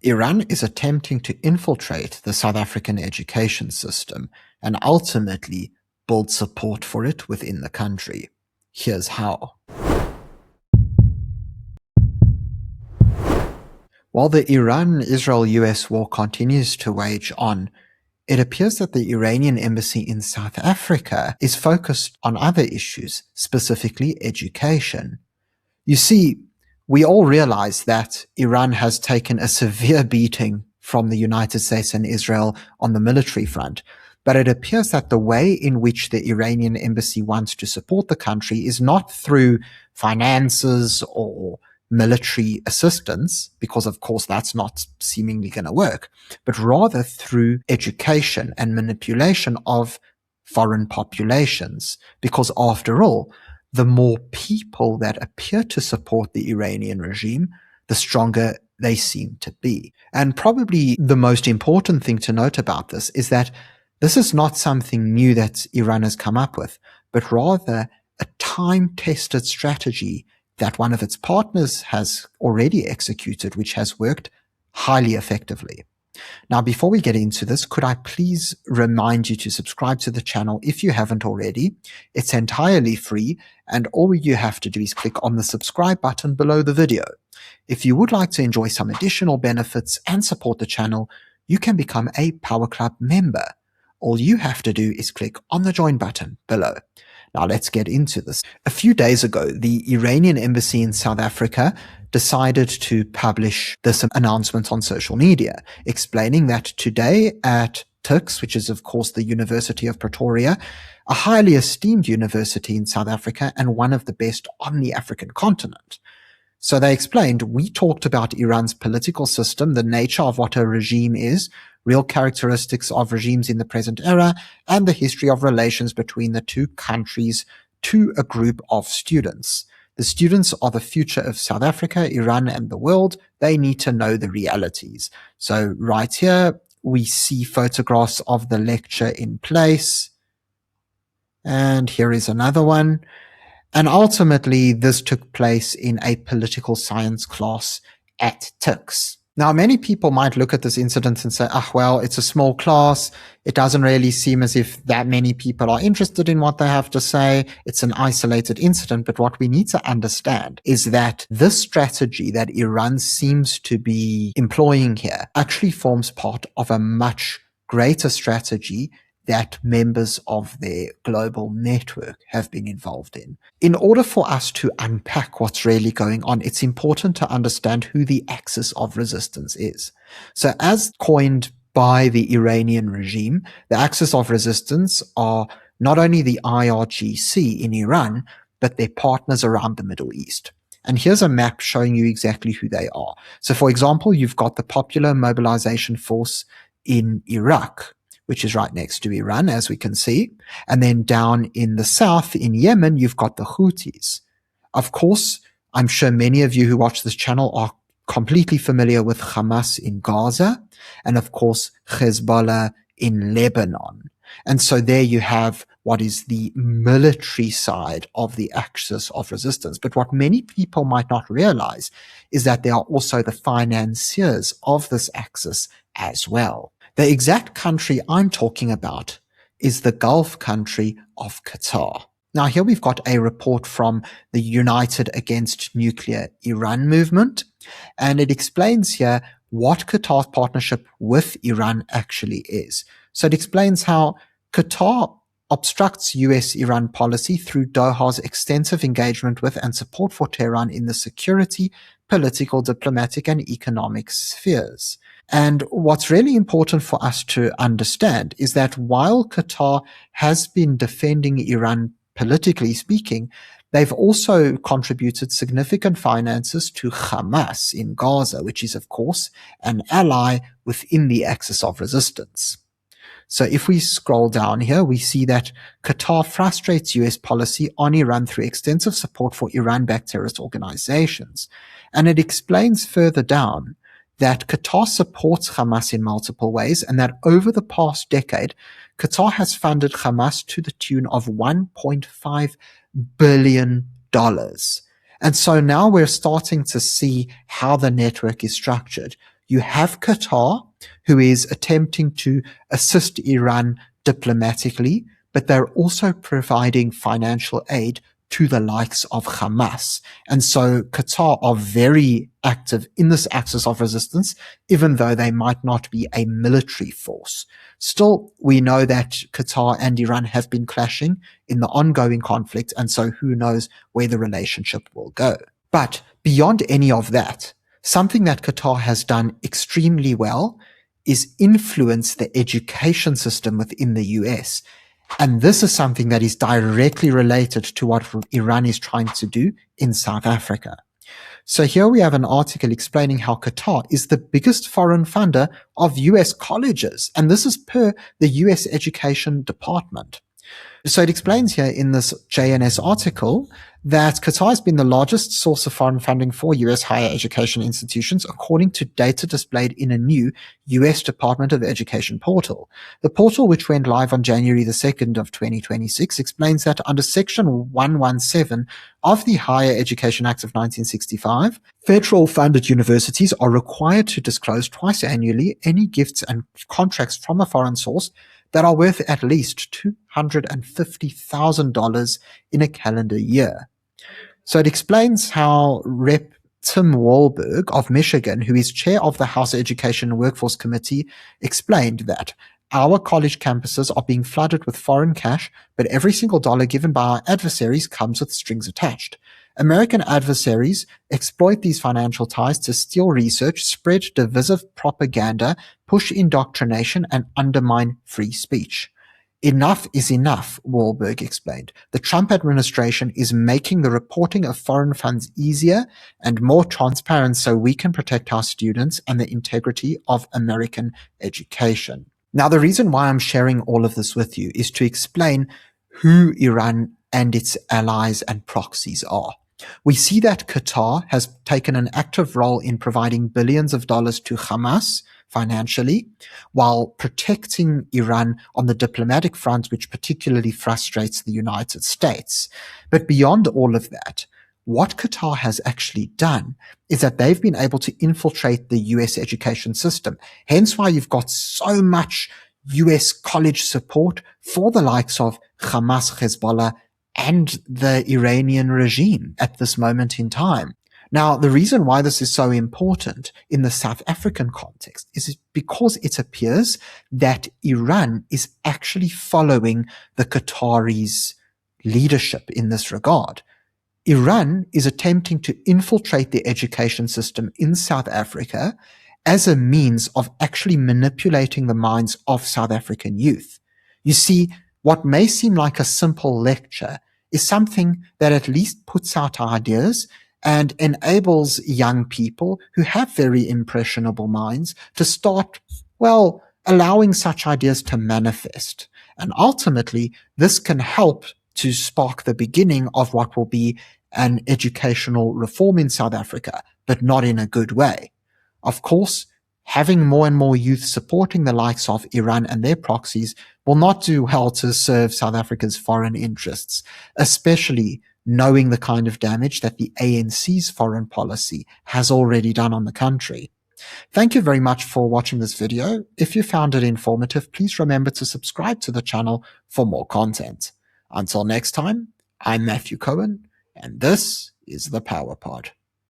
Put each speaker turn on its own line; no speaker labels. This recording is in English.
Iran is attempting to infiltrate the South African education system and ultimately build support for it within the country. Here's how. While the Iran-Israel-US war continues to wage on, it appears that the Iranian embassy in South Africa is focused on other issues, specifically education. You see, we all realize that Iran has taken a severe beating from the United States and Israel on the military front, but it appears that the way in which the Iranian embassy wants to support the country is not through finances or military assistance, because of course that's not seemingly going to work, but rather through education and manipulation of foreign populations, because after all, the more people that appear to support the Iranian regime, the stronger they seem to be. And probably the most important thing to note about this is that this is not something new that Iran has come up with, but rather a time-tested strategy that one of its partners has already executed, which has worked highly effectively. Now, before we get into this, could I please remind you to subscribe to the channel if you haven't already? It's entirely free, and all you have to do is click on the subscribe button below the video. If you would like to enjoy some additional benefits and support the channel, you can become a Power Club member. All you have to do is click on the join button below. Now let's get into this. A few days ago, the Iranian embassy in South Africa decided to publish this announcement on social media, explaining that today at TUKS, which is of course the University of Pretoria, a highly esteemed university in South Africa and one of the best on the African continent. So they explained, we talked about Iran's political system, the nature of what a regime is, real characteristics of regimes in the present era, and the history of relations between the two countries to a group of students. The students are the future of South Africa, Iran, and the world. They need to know the realities. So right here, we see photographs of the lecture in place. And here is another one. And ultimately, this took place in a political science class at TUKS. Now, many people might look at this incident and say, well, it's a small class. It doesn't really seem as if that many people are interested in what they have to say. It's an isolated incident. But what we need to understand is that this strategy that Iran seems to be employing here actually forms part of a much greater strategy that members of their global network have been involved in. In order for us to unpack what's really going on, it's important to understand who the axis of resistance is. So as coined by the Iranian regime, the axis of resistance are not only the IRGC in Iran, but their partners around the Middle East. And here's a map showing you exactly who they are. So for example, you've got the Popular Mobilization Force in Iraq, which is right next to Iran, as we can see. And then down in the south, in Yemen, you've got the Houthis. Of course, I'm sure many of you who watch this channel are completely familiar with Hamas in Gaza, and of course, Hezbollah in Lebanon. And so there you have what is the military side of the axis of resistance. But what many people might not realize is that they are also the financiers of this axis as well. The exact country I'm talking about is the Gulf country of Qatar. Now here we've got a report from the United Against Nuclear Iran movement, and it explains here what Qatar's partnership with Iran actually is. So it explains how Qatar obstructs US-Iran policy through Doha's extensive engagement with and support for Tehran in the security, political, diplomatic, and economic spheres. And what's really important for us to understand is that while Qatar has been defending Iran politically speaking, they've also contributed significant finances to Hamas in Gaza, which is, of course, an ally within the axis of resistance. So if we scroll down here, we see that Qatar frustrates US policy on Iran through extensive support for Iran-backed terrorist organizations. And it explains further down that Qatar supports Hamas in multiple ways, and that over the past decade, Qatar has funded Hamas to the tune of $1.5 billion. And so now we're starting to see how the network is structured. You have Qatar, who is attempting to assist Iran diplomatically, but they're also providing financial aid to the likes of Hamas. And so Qatar are very active in this axis of resistance, even though they might not be a military force. Still, we know that Qatar and Iran have been clashing in the ongoing conflict, and so who knows where the relationship will go. But beyond any of that, something that Qatar has done extremely well is influence the education system within the US. And this is something that is directly related to what Iran is trying to do in South Africa. So here we have an article explaining how Qatar is the biggest foreign funder of US colleges. And this is per the US Education Department. So it explains here in this JNS article that Qatar has been the largest source of foreign funding for US higher education institutions, according to data displayed in a new US Department of Education portal. The portal, which went live on January the 2nd of 2026, explains that under Section 117 of the Higher Education Act of 1965, federal funded universities are required to disclose twice annually any gifts and contracts from a foreign source that are worth at least $250,000 in a calendar year. So it explains how Rep. Tim Walberg of Michigan, who is chair of the House Education and Workforce Committee, explained that our college campuses are being flooded with foreign cash, but every single dollar given by our adversaries comes with strings attached. American adversaries exploit these financial ties to steal research, spread divisive propaganda, push indoctrination, and undermine free speech. Enough is enough, Wahlberg explained. The Trump administration is making the reporting of foreign funds easier and more transparent so we can protect our students and the integrity of American education. Now, the reason why I'm sharing all of this with you is to explain who Iran and its allies and proxies are. We see that Qatar has taken an active role in providing billions of dollars to Hamas financially, while protecting Iran on the diplomatic front, which particularly frustrates the United States. But beyond all of that, what Qatar has actually done is that they've been able to infiltrate the US education system. Hence why you've got so much US college support for the likes of Hamas, Hezbollah, and the Iranian regime at this moment in time. Now, the reason why this is so important in the South African context is because it appears that Iran is actually following the Qataris' leadership in this regard. Iran is attempting to infiltrate the education system in South Africa as a means of actually manipulating the minds of South African youth. You see, what may seem like a simple lecture is something that at least puts out ideas and enables young people who have very impressionable minds to start, well, allowing such ideas to manifest. And ultimately, this can help to spark the beginning of what will be an educational reform in South Africa, but not in a good way. Of course, having more and more youth supporting the likes of Iran and their proxies will not do well to serve South Africa's foreign interests, especially knowing the kind of damage that the ANC's foreign policy has already done on the country. Thank you very much for watching this video. If you found it informative, please remember to subscribe to the channel for more content. Until next time, I'm Matthew Cohen, and this is the Power Pod.